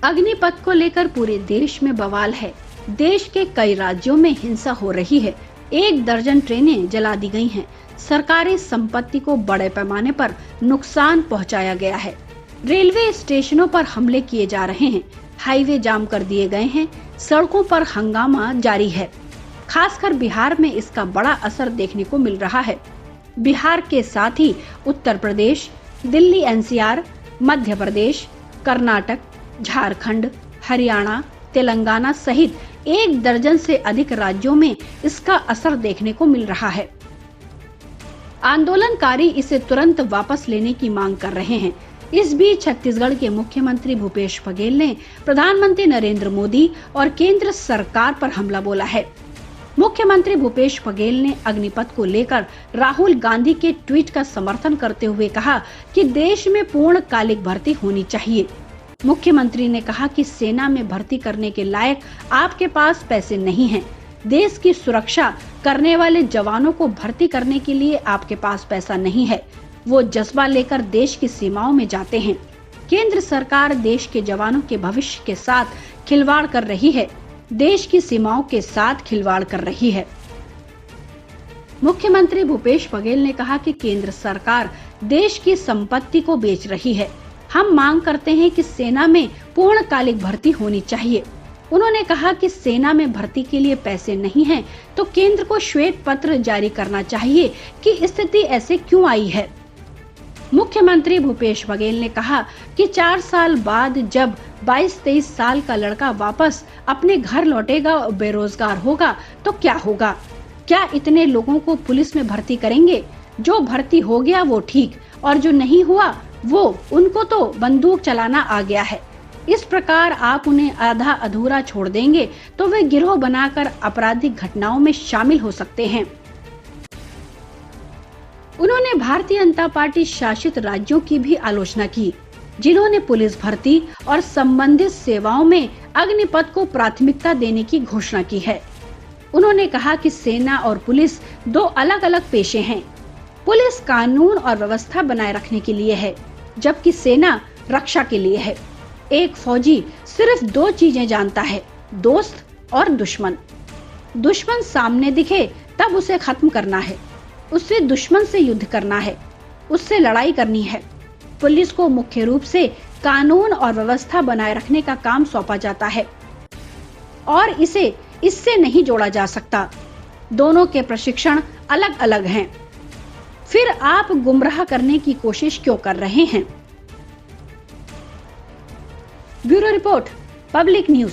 अग्निपथ को लेकर पूरे देश में बवाल है। देश के कई राज्यों में हिंसा हो रही है। 1 दर्जन ट्रेनें जला दी गई हैं। सरकारी संपत्ति को बड़े पैमाने पर नुकसान पहुंचाया गया है। रेलवे स्टेशनों पर हमले किए जा रहे हैं। हाईवे जाम कर दिए गए हैं। सड़कों पर हंगामा जारी है। खासकर बिहार में इसका बड़ा असर देखने को मिल रहा है। बिहार के साथ ही उत्तर प्रदेश, दिल्ली एनसीआर, मध्य प्रदेश, कर्नाटक, झारखंड, हरियाणा, तेलंगाना सहित 1 दर्जन से अधिक राज्यों में इसका असर देखने को मिल रहा है। आंदोलनकारी इसे तुरंत वापस लेने की मांग कर रहे हैं। इस बीच छत्तीसगढ़ के मुख्यमंत्री भूपेश बघेल ने प्रधानमंत्री नरेंद्र मोदी और केंद्र सरकार पर हमला बोला है। मुख्यमंत्री भूपेश बघेल ने अग्निपथ को लेकर राहुल गांधी के ट्वीट का समर्थन करते हुए कहा कि देश में पूर्णकालिक भर्ती होनी चाहिए। मुख्यमंत्री ने कहा कि सेना में भर्ती करने के लायक आपके पास पैसे नहीं हैं। देश की सुरक्षा करने वाले जवानों को भर्ती करने के लिए आपके पास पैसा नहीं है। वो जज्बा लेकर देश की सीमाओं में जाते हैं। केंद्र सरकार देश के जवानों के भविष्य के साथ खिलवाड़ कर रही है। देश की सीमाओं के साथ खिलवाड़ कर रही है। मुख्यमंत्री भूपेश बघेल ने कहा कि केंद्र सरकार देश की संपत्ति को बेच रही है। हम मांग करते हैं कि सेना में पूर्णकालिक भर्ती होनी चाहिए। उन्होंने कहा कि सेना में भर्ती के लिए पैसे नहीं हैं, तो केंद्र को श्वेत पत्र जारी करना चाहिए कि स्थिति ऐसे क्यों आई है। मुख्यमंत्री भूपेश बघेल ने कहा कि 4 साल बाद जब 22-23 साल का लड़का वापस अपने घर लौटेगा और बेरोजगार होगा तो क्या होगा? क्या इतने लोगों को पुलिस में भर्ती करेंगे? जो भर्ती हो गया वो ठीक, और जो नहीं हुआ वो उनको तो बंदूक चलाना आ गया है। इस प्रकार आप उन्हें आधा अधूरा छोड़ देंगे तो वे गिरोह बनाकर आपराधिक घटनाओं में शामिल हो सकते हैं। उन्होंने भारतीय जनता पार्टी शासित राज्यों की भी आलोचना की, जिन्होंने पुलिस भर्ती और संबंधित सेवाओं में अग्निपथ को प्राथमिकता देने की घोषणा की है। उन्होंने कहा कि सेना और पुलिस 2 अलग-अलग पेशे हैं। पुलिस कानून और व्यवस्था बनाए रखने के लिए है, जबकि सेना रक्षा के लिए है। एक फौजी सिर्फ 2 चीजें जानता है, दोस्त और दुश्मन। दुश्मन सामने दिखे तब उसे खत्म करना है, उससे दुश्मन से युद्ध करना है, उससे लड़ाई करनी है। पुलिस को मुख्य रूप से कानून और व्यवस्था बनाए रखने का काम सौंपा जाता है और इसे इससे नहीं जोड़ा जा सकता। दोनों के प्रशिक्षण अलग अलग हैं। फिर आप गुमराह करने की कोशिश क्यों कर रहे हैं? Bureau report, public news.